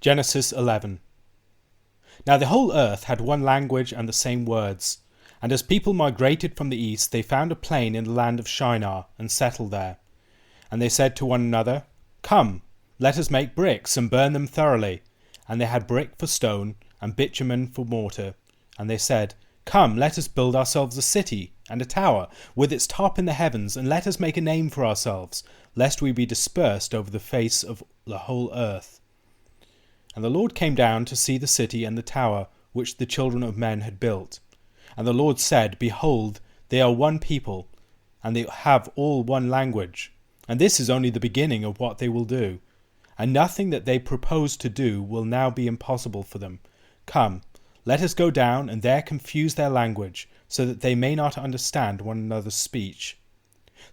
Genesis 11. Now the whole earth had one language and the same words. And as people migrated from the east, they found a plain in the land of Shinar, and settled there. And they said to one another, Come, let us make bricks, and burn them thoroughly. And they had brick for stone, and bitumen for mortar. And they said, Come, let us build ourselves a city, and a tower, with its top in the heavens, and let us make a name for ourselves, lest we be dispersed over the face of the whole earth. And the Lord came down to see the city and the tower, which the children of men had built. And the Lord said, Behold, they are one people, and they have all one language. And this is only the beginning of what they will do. And nothing that they propose to do will now be impossible for them. Come, let us go down, and there confuse their language, so that they may not understand one another's speech.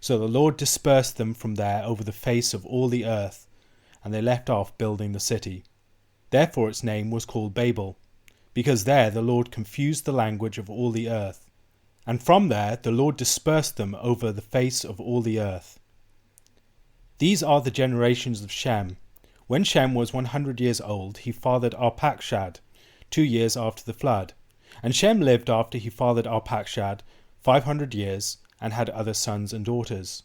So the Lord dispersed them from there over the face of all the earth, and they left off building the city. Therefore its name was called Babel, because there the Lord confused the language of all the earth. And from there the Lord dispersed them over the face of all the earth. These are the generations of Shem. When Shem was 100 years old, he fathered Arpachshad, 2 years after the flood. And Shem lived after he fathered Arpachshad 500 years, and had other sons and daughters.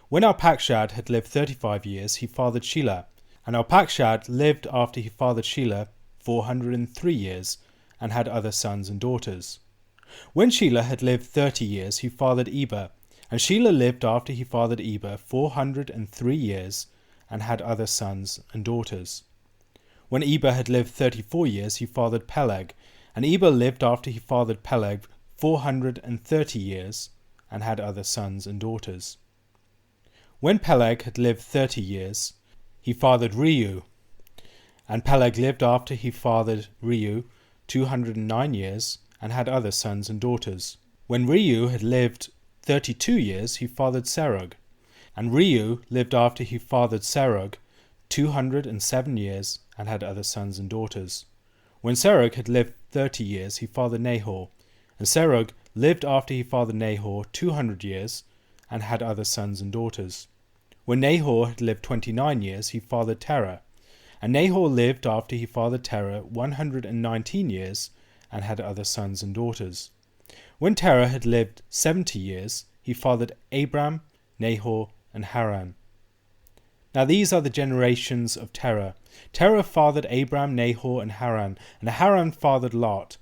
When Arpachshad had lived 35 years, he fathered Shelah. And Arpachshad lived after he fathered Shelah 403 years, and had other sons and daughters. When Shelah had lived 30 years, he fathered Eber. And Shelah lived after he fathered Eber 403 years, and had other sons and daughters. When Eber had lived 34 years, he fathered Peleg. And Eber lived after he fathered Peleg 430 years, and had other sons and daughters. When Peleg had lived 30 years, he fathered Reu. And Peleg lived after he fathered Reu 209 years, and had other sons and daughters. When Reu had lived 32 years, he fathered Serug. And Reu lived after he fathered Serug 207 years, and had other sons and daughters. When Serug had lived 30 years, he fathered Nahor. And Serug lived after he fathered Nahor 200 years, and had other sons and daughters. When Nahor had lived 29 years, he fathered Terah. And Nahor lived after he fathered Terah 119 years, and had other sons and daughters. When Terah had lived 70 years, he fathered Abram, Nahor, and Haran. Now these are the generations of Terah. Terah fathered Abram, Nahor, and Haran, and Haran fathered Lot.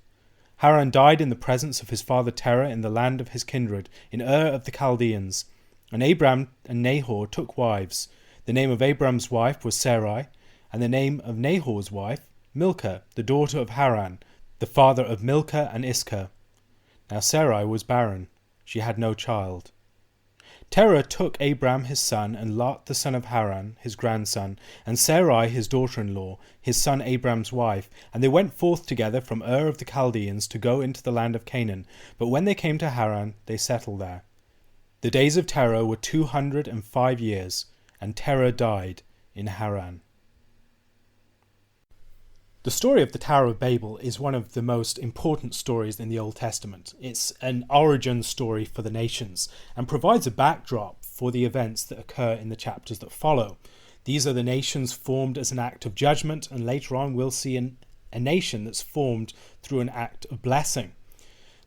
Haran died in the presence of his father Terah in the land of his kindred, in Ur of the Chaldeans. And Abram and Nahor took wives. The name of Abram's wife was Sarai, and the name of Nahor's wife, Milcah, the daughter of Haran, the father of Milcah and Iscah. Now Sarai was barren. She had no child. Terah took Abram his son, and Lot the son of Haran, his grandson, and Sarai his daughter-in-law, his son Abram's wife, and they went forth together from Ur of the Chaldeans to go into the land of Canaan. But when they came to Haran, they settled there. The days of Terah were 205 years, and Terah died in Haran. The story of the Tower of Babel is one of the most important stories in the Old Testament. It's an origin story for the nations, and provides a backdrop for the events that occur in the chapters that follow. These are the nations formed as an act of judgment, and later on we'll see a nation that's formed through an act of blessing.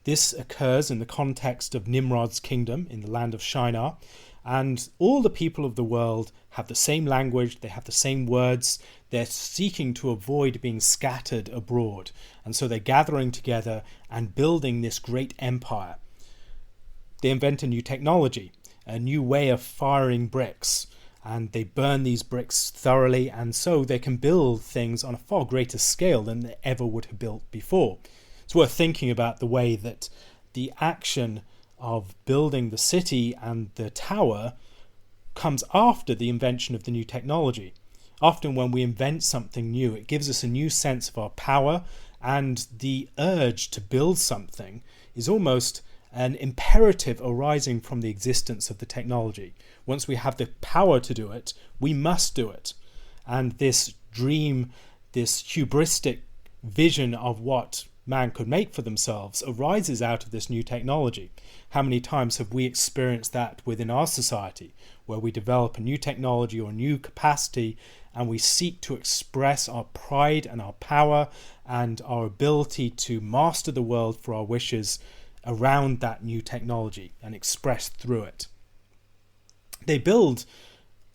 This occurs in the context of Nimrod's kingdom in the land of Shinar, and all the people of the world have the same language, they have the same words, they're seeking to avoid being scattered abroad, and so they're gathering together and building this great empire. They invent a new technology, a new way of firing bricks, and they burn these bricks thoroughly, and so they can build things on a far greater scale than they ever would have built before. It's worth thinking about the way that the action of building the city and the tower comes after the invention of the new technology. Often when we invent something new, it gives us a new sense of our power, and the urge to build something is almost an imperative arising from the existence of the technology. Once we have the power to do it, we must do it. And this dream, this hubristic vision of what man could make for themselves arises out of this new technology. How many times have we experienced that within our society, where we develop a new technology or a new capacity, and we seek to express our pride and our power and our ability to master the world for our wishes around that new technology and express through it. They build,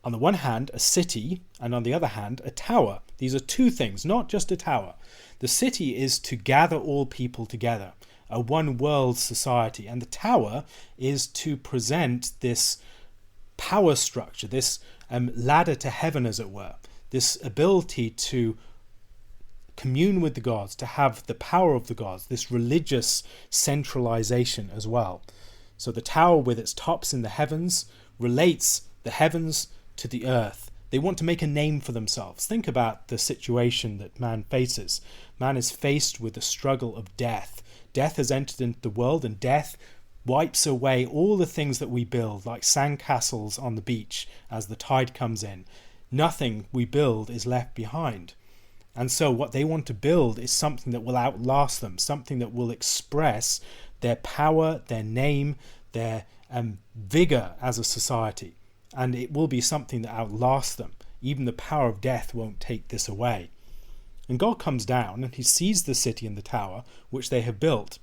on the one hand, a city, and on the other hand, a tower. These are two things, not just a tower. The city is to gather all people together, a one world society, and the tower is to present this power structure, this ladder to heaven, as it were, this ability to commune with the gods, to have the power of the gods, this religious centralization as well. So the tower with its tops in the heavens relates the heavens to the earth. They want to make a name for themselves. Think about the situation that man faces. Man is faced with the struggle of death. Death has entered into the world, and death wipes away all the things that we build, like sandcastles on the beach as the tide comes in. Nothing we build is left behind. And so what they want to build is something that will outlast them, something that will express their power, their name, their vigor as a society. And it will be something that outlasts them. Even the power of death won't take this away. And God comes down and he sees the city and the tower which they have built.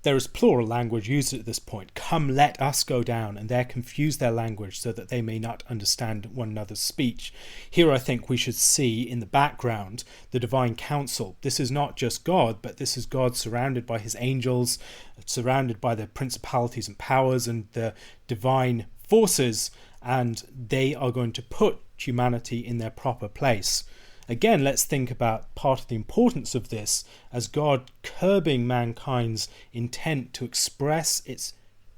There is plural language used at this point. Come, let us go down, and there confuse their language so that they may not understand one another's speech. Here I think we should see in the background the divine council. This is not just God, but this is God surrounded by his angels, surrounded by the principalities and powers and the divine forces, and they are going to put humanity in their proper place. Again, let's think about part of the importance of this as God curbing mankind's intent to express its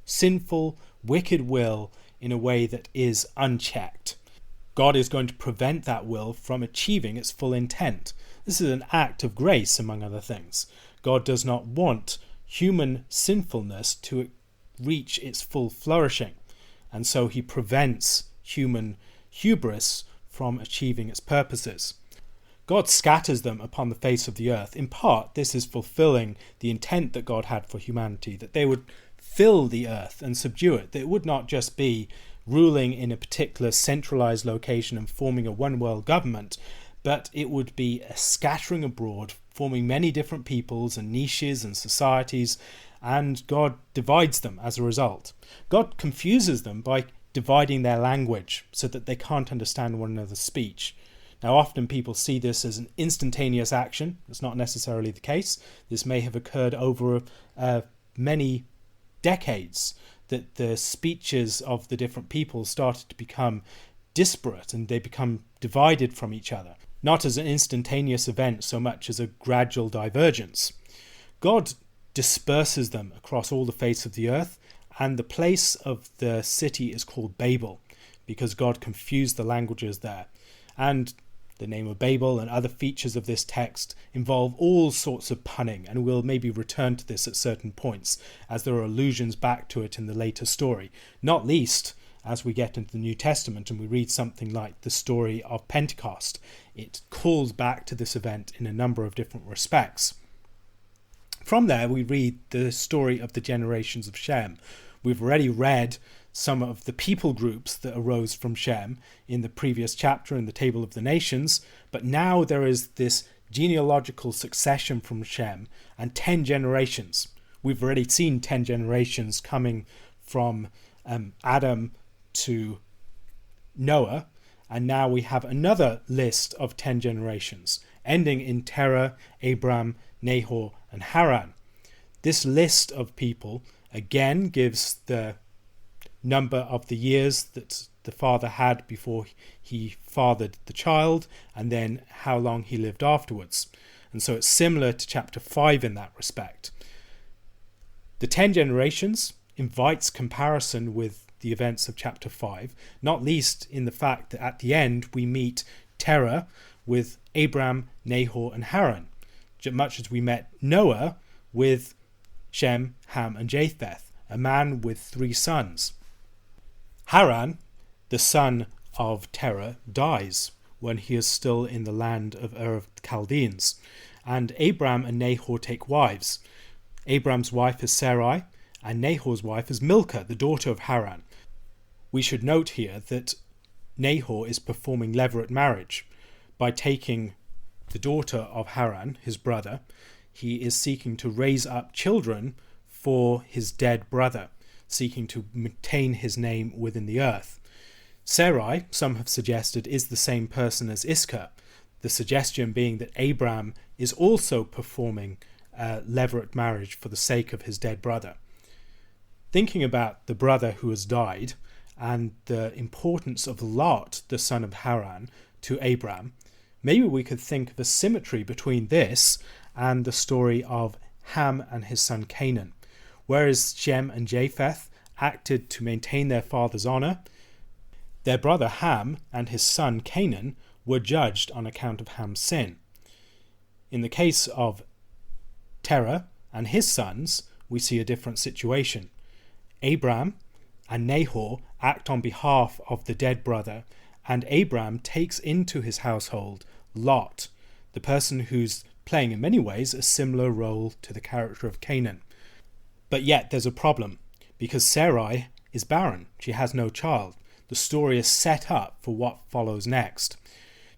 sinful, wicked will in a way that is unchecked. God is going to prevent that will from achieving its full intent. This is an act of grace, among other things. God does not want human sinfulness to reach its full flourishing, and so he prevents human hubris from achieving its purposes. God scatters them upon the face of the earth. In part, this is fulfilling the intent that God had for humanity, that they would fill the earth and subdue it. That it would not just be ruling in a particular centralized location and forming a one-world government, but it would be a scattering abroad, forming many different peoples and niches and societies, and God divides them as a result. God confuses them by dividing their language so that they can't understand one another's speech. Now, often people see this as an instantaneous action. It's not necessarily the case. This may have occurred over many decades, that the speeches of the different peoples started to become disparate and they become divided from each other, not as an instantaneous event so much as a gradual divergence. God disperses them across all the face of the earth, and the place of the city is called Babel, because God confused the languages there. And the name of Babel and other features of this text involve all sorts of punning, and we'll maybe return to this at certain points, as there are allusions back to it in the later story, not least as we get into the New Testament and we read something like the story of Pentecost. It calls back to this event in a number of different respects. From there, we read the story of the generations of Shem. We've already read some of the people groups that arose from Shem in the previous chapter in the Table of the Nations, but now there is this genealogical succession from Shem and 10 generations. We've already seen 10 generations coming from Adam to Noah, and now we have another list of 10 generations, ending in Terah, Abram, Nahor, and Haran. This list of people again gives the number of the years that the father had before he fathered the child, and then how long he lived afterwards. And so it's similar to chapter 5 in that respect. The 10 generations invites comparison with the events of chapter 5, not least in the fact that at the end we meet Terah with Abram, Nahor, and Haran, much as we met Noah with Shem, Ham, and Japheth, a man with 3 sons. Haran, the son of Terah, dies when he is still in the land of Ur of the Chaldeans, and Abram and Nahor take wives. Abram's wife is Sarai, and Nahor's wife is Milcah, the daughter of Haran. We should note here that Nahor is performing levirate marriage. by taking the daughter of Haran, his brother, he is seeking to raise up children for his dead brother, seeking to maintain his name within the earth. Sarai, some have suggested, is the same person as Iscah, the suggestion being that Abraham is also performing a levirate marriage for the sake of his dead brother. Thinking about the brother who has died and the importance of Lot, the son of Haran, to Abraham, maybe we could think of a symmetry between this and the story of Ham and his son Canaan. Whereas Shem and Japheth acted to maintain their father's honour, their brother Ham and his son Canaan were judged on account of Ham's sin. In the case of Terah and his sons, we see a different situation. Abraham and Nahor act on behalf of the dead brother, and Abraham takes into his household Lot, the person who's playing in many ways a similar role to the character of Canaan. But yet there's a problem, because Sarai is barren. She has no child. The story is set up for what follows next.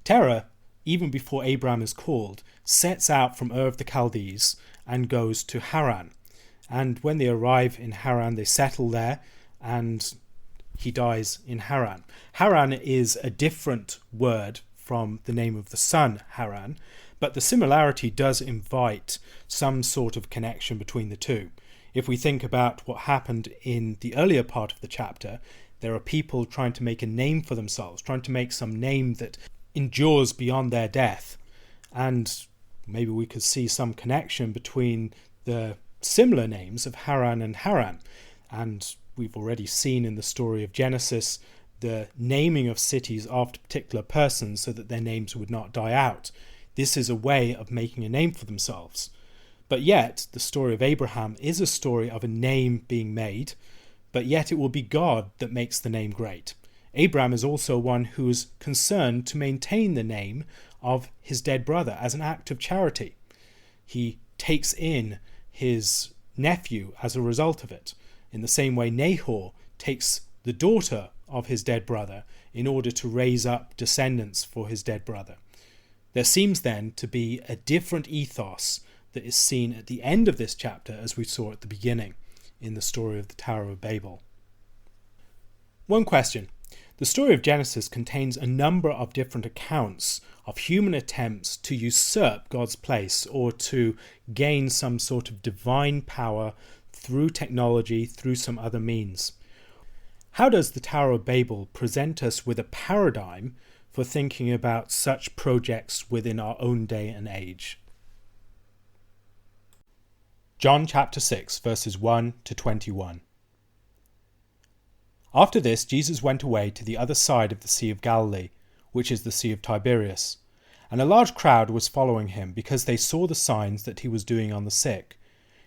Terah, even before Abraham is called, sets out from Ur of the Chaldees and goes to Haran. And when they arrive in Haran, they settle there, and he dies in Haran. Haran is a different word from the name of the son Haran, but the similarity does invite some sort of connection between the two. If we think about what happened in the earlier part of the chapter, there are people trying to make a name for themselves, trying to make some name that endures beyond their death. And maybe we could see some connection between the similar names of Haran and Haran. And we've already seen in the story of Genesis the naming of cities after particular persons so that their names would not die out. This is a way of making a name for themselves. But yet, the story of Abraham is a story of a name being made, but yet it will be God that makes the name great. Abraham is also one who is concerned to maintain the name of his dead brother as an act of charity. He takes in his nephew as a result of it, in the same way Nahor takes the daughter of his dead brother in order to raise up descendants for his dead brother. There seems then to be a different ethos that is seen at the end of this chapter as we saw at the beginning in the story of the Tower of Babel. One question. The story of Genesis contains a number of different accounts of human attempts to usurp God's place or to gain some sort of divine power through technology, through some other means. How does the Tower of Babel present us with a paradigm for thinking about such projects within our own day and age? John chapter 6, verses 1 to 21. After this, Jesus went away to the other side of the Sea of Galilee, which is the Sea of Tiberias, and a large crowd was following him because they saw the signs that he was doing on the sick.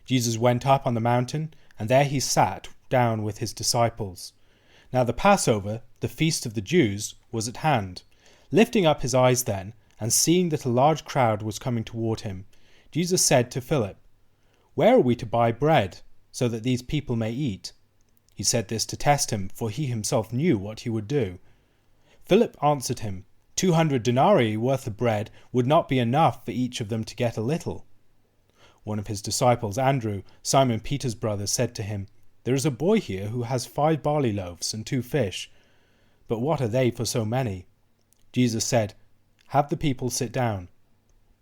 Jesus went up on the mountain, and there he sat down with his disciples. Now the Passover, the feast of the Jews, was at hand. Lifting up his eyes then, and seeing that a large crowd was coming toward him, Jesus said to Philip, "Where are we to buy bread, so that these people may eat?" He said this to test him, for he himself knew what he would do. Philip answered him, 200 denarii worth of bread would not be enough for each of them to get a little. One of his disciples, Andrew, Simon Peter's brother, said to him, "There is a boy here who has 5 barley loaves and 2 fish. But what are they for so many?" Jesus said, "Have the people sit down."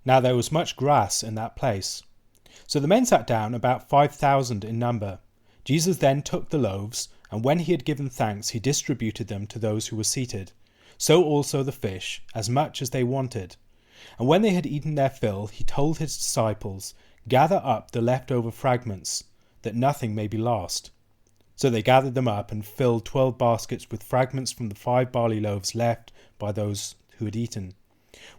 Now there was much grass in that place. So the men sat down, about 5,000 in number. Jesus then took the loaves, and when he had given thanks, he distributed them to those who were seated. So also the fish, as much as they wanted. And when they had eaten their fill, he told his disciples, "Gather up the leftover fragments, that nothing may be lost." So they gathered them up and filled 12 baskets with fragments from the 5 barley loaves left by those who had eaten.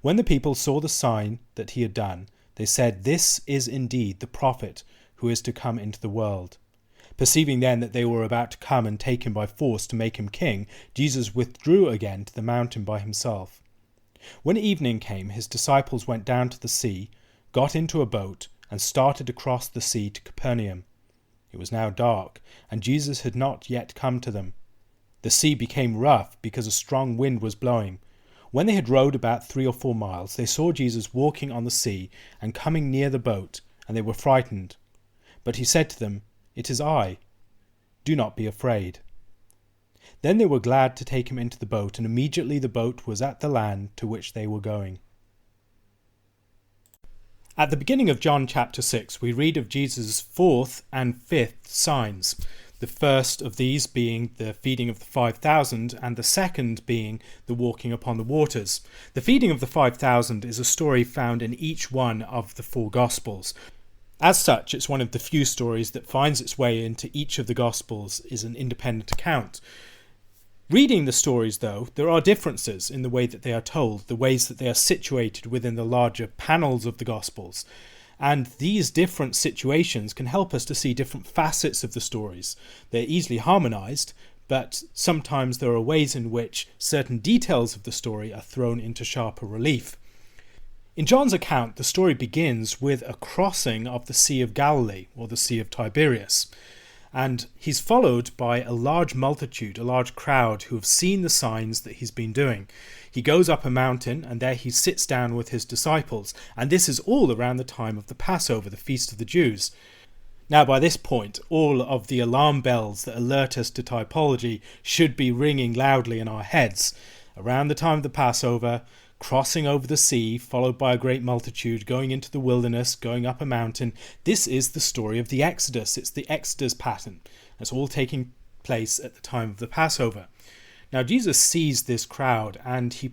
When the people saw the sign that he had done, they said, "This is indeed the prophet who is to come into the world." Perceiving then that they were about to come and take him by force to make him king, Jesus withdrew again to the mountain by himself. When evening came, his disciples went down to the sea, got into a boat, and started across the sea to Capernaum. It was now dark, and Jesus had not yet come to them. The sea became rough because a strong wind was blowing. When they had rowed about 3 or 4 miles, they saw Jesus walking on the sea and coming near the boat, and they were frightened. But he said to them, "It is I. Do not be afraid." Then they were glad to take him into the boat, and immediately the boat was at the land to which they were going. At the beginning of John chapter 6, we read of Jesus' fourth and fifth signs. The first of these being the feeding of the 5,000, and the second being the walking upon the waters. The feeding of the 5,000 is a story found in each one of the 4 Gospels. As such, it's one of the few stories that finds its way into each of the Gospels as an independent account. Reading the stories, though, there are differences in the way that they are told, the ways that they are situated within the larger panels of the Gospels. And these different situations can help us to see different facets of the stories. They're easily harmonized, but sometimes there are ways in which certain details of the story are thrown into sharper relief. In John's account, the story begins with a crossing of the Sea of Galilee, or the Sea of Tiberias. And he's followed by a large multitude, a large crowd who have seen the signs that he's been doing. He goes up a mountain, and there he sits down with his disciples, and this is all around the time of the Passover, the Feast of the Jews. Now, by this point, all of the alarm bells that alert us to typology should be ringing loudly in our heads. Around the time of the Passover, crossing over the sea, followed by a great multitude, going into the wilderness, going up a mountain. This is the story of the Exodus. It's the Exodus pattern. It's all taking place at the time of the Passover. Now, Jesus sees this crowd and he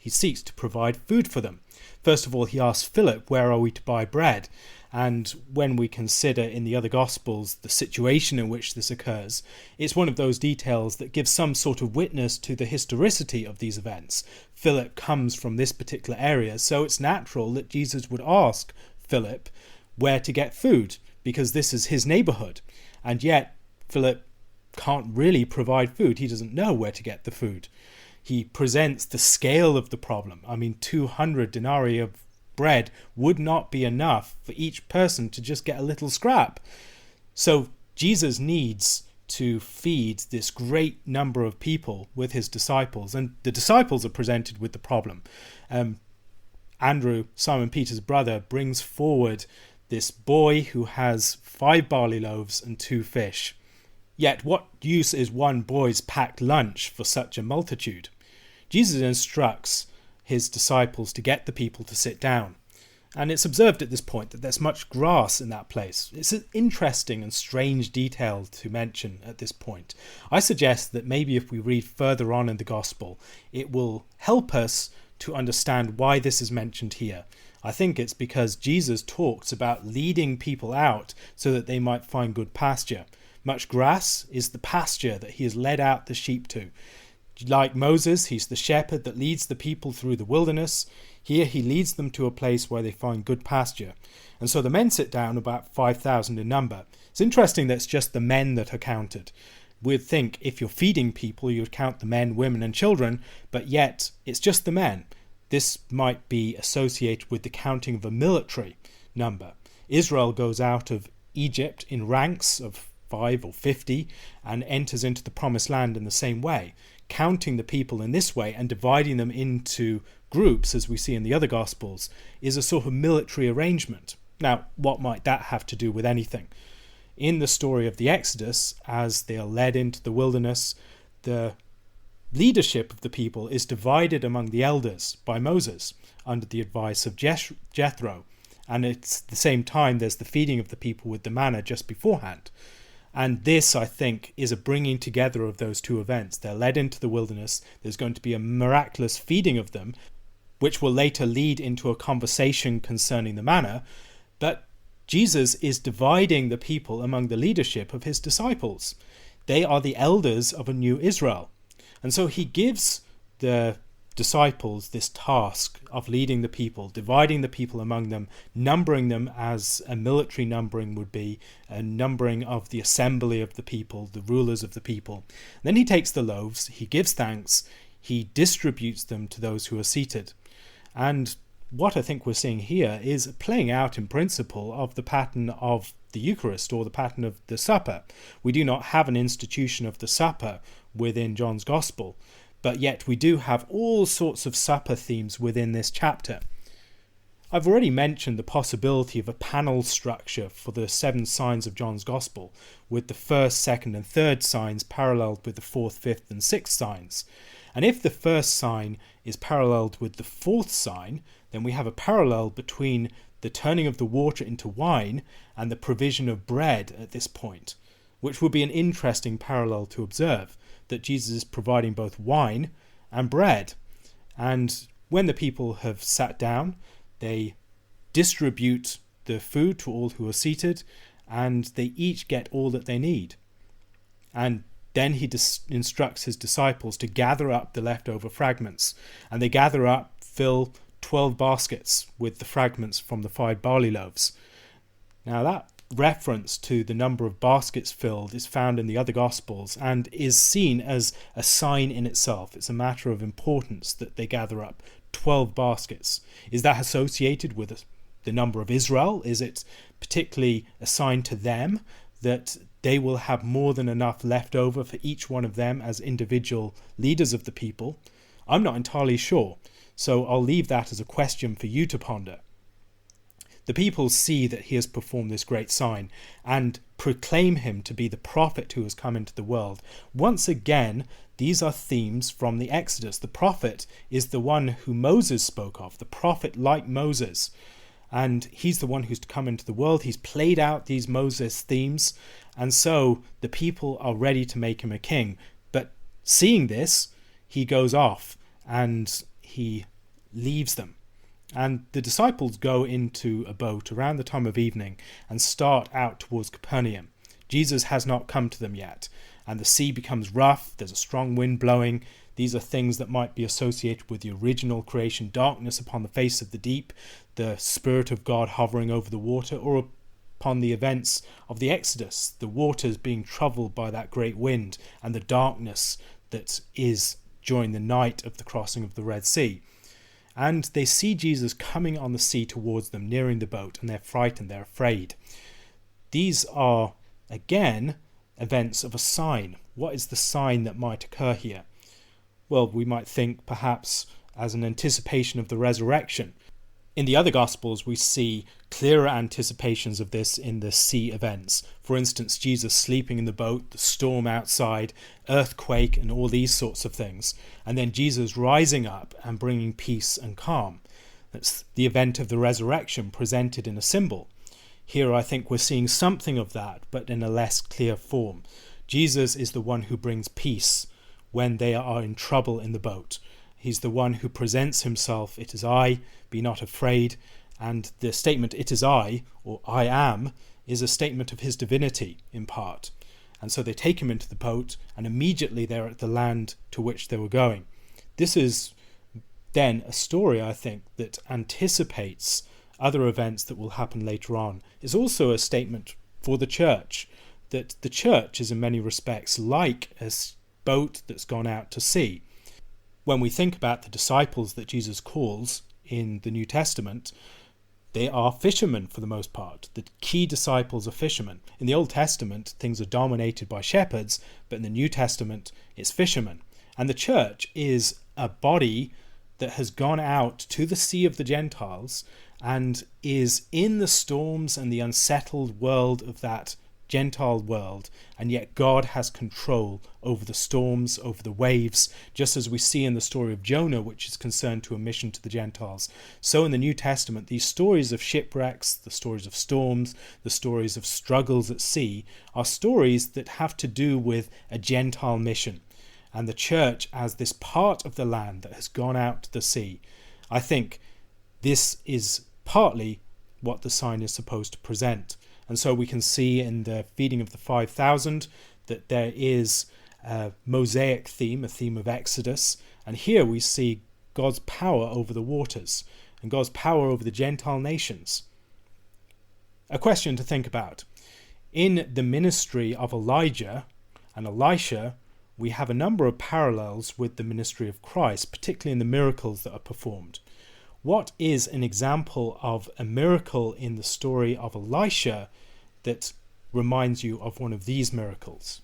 seeks to provide food for them. First of all, he asks Philip, "Where are we to buy bread?" And when we consider in the other Gospels the situation in which this occurs, it's one of those details that gives some sort of witness to the historicity of these events. Philip comes from this particular area, so it's natural that Jesus would ask Philip where to get food, because this is his neighborhood. And yet, Philip can't really provide food. He doesn't know where to get the food. He presents the scale of the problem. 200 denarii of bread would not be enough for each person to just get a little scrap. So Jesus needs to feed this great number of people with his disciples, and the disciples are presented with the problem. Andrew, Simon Peter's brother, brings forward this boy who has 5 barley loaves and 2 fish. Yet what use is one boy's packed lunch for such a multitude? Jesus instructs his disciples to get the people to sit down. And it's observed at this point that there's much grass in that place. It's an interesting and strange detail to mention at this point. I suggest that maybe if we read further on in the Gospel, it will help us to understand why this is mentioned here. I think it's because Jesus talks about leading people out so that they might find good pasture. Much grass is the pasture that he has led out the sheep to. Like Moses, he's the shepherd that leads the people through the wilderness. Here he leads them to a place where they find good pasture. And so the men sit down, about 5,000 in number. It's interesting that it's just the men that are counted. We'd think if you're feeding people, you'd count the men, women and children, but yet it's just the men. This might be associated with the counting of a military number. Israel goes out of Egypt in ranks of 5 or 50 and enters into the promised land in the same way. Counting the people in this way and dividing them into groups, as we see in the other Gospels, is a sort of military arrangement. Now, what might that have to do with anything? In the story of the Exodus, as they are led into the wilderness, the leadership of the people is divided among the elders by Moses under the advice of Jethro. And at the same time, there's the feeding of the people with the manna just beforehand. And this, I think, is a bringing together of those two events. They're led into the wilderness. There's going to be a miraculous feeding of them, which will later lead into a conversation concerning the manna. But Jesus is dividing the people among the leadership of his disciples. They are the elders of a new Israel. And so he gives the disciples this task of leading the people, dividing the people among them, numbering them as a military numbering would be, a numbering of the assembly of the people, the rulers of the people. Then he takes the loaves, he gives thanks, he distributes them to those who are seated. And what I think we're seeing here is playing out in principle of the pattern of the Eucharist, or the pattern of the supper. We do not have an institution of the supper within John's Gospel, but yet we do have all sorts of supper themes within this chapter. I've already mentioned the possibility of a panel structure for the 7 signs of John's Gospel, with the first, second and third signs paralleled with the fourth, fifth and sixth signs. And if the first sign is paralleled with the fourth sign, then we have a parallel between the turning of the water into wine and the provision of bread at this point, which would be an interesting parallel to observe, that Jesus is providing both wine and bread. And when the people have sat down, they distribute the food to all who are seated, and they each get all that they need. And then he instructs his disciples to gather up the leftover fragments, and they fill 12 baskets with the fragments from the 5 barley loaves. Now that reference to the number of baskets filled is found in the other Gospels and is seen as a sign in itself. It's a matter of importance that they gather up 12 baskets. Is that associated with the number of Israel? Is it particularly assigned to them that they will have more than enough left over for each one of them as individual leaders of the people? I'm not entirely sure, so I'll leave that as a question for you to ponder. The people see that he has performed this great sign and proclaim him to be the prophet who has come into the world. Once again, these are themes from the Exodus. The prophet is the one who Moses spoke of, the prophet like Moses. And he's the one who's to come into the world. He's played out these Moses themes. And so the people are ready to make him a king. But seeing this, he goes off and he leaves them. And the disciples go into a boat around the time of evening and start out towards Capernaum. Jesus has not come to them yet, and the sea becomes rough, there's a strong wind blowing. These are things that might be associated with the original creation, darkness upon the face of the deep, the Spirit of God hovering over the water, or upon the events of the Exodus, the waters being troubled by that great wind and the darkness that is during the night of the crossing of the Red Sea. And they see Jesus coming on the sea towards them, nearing the boat, and they're frightened, they're afraid. These are, again, events of a sign. What is the sign that might occur here? Well, we might think perhaps as an anticipation of the resurrection. In the other Gospels, we see clearer anticipations of this in the sea events. For instance, Jesus sleeping in the boat, the storm outside, earthquake, and all these sorts of things. And then Jesus rising up and bringing peace and calm. That's the event of the resurrection presented in a symbol. Here I think we're seeing something of that, but in a less clear form. Jesus is the one who brings peace when they are in trouble in the boat. He's the one who presents himself, "It is I, be not afraid." And the statement, "It is I," or "I am," is a statement of his divinity in part. And so they take him into the boat, and immediately they're at the land to which they were going. This is then a story, I think, that anticipates other events that will happen later on. It's also a statement for the church, that the church is in many respects like a boat that's gone out to sea. When we think about the disciples that Jesus calls in the New Testament, they are fishermen for the most part. The key disciples are fishermen. In the Old Testament, things are dominated by shepherds, but in the New Testament, it's fishermen. And the church is a body that has gone out to the sea of the Gentiles and is in the storms and the unsettled world of that Gentile world, and yet God has control over the storms, over the waves, just as we see in the story of Jonah, which is concerned to a mission to the Gentiles. So in the New Testament, these stories of shipwrecks, the stories of storms, the stories of struggles at sea, are stories that have to do with a Gentile mission, and the church as this part of the land that has gone out to the sea. I think this is partly what the sign is supposed to present. And so we can see in the feeding of the 5,000 that there is a Mosaic theme, a theme of Exodus. And here we see God's power over the waters and God's power over the Gentile nations. A question to think about. In the ministry of Elijah and Elisha, we have a number of parallels with the ministry of Christ, particularly in the miracles that are performed. What is an example of a miracle in the story of Elisha that reminds you of one of these miracles?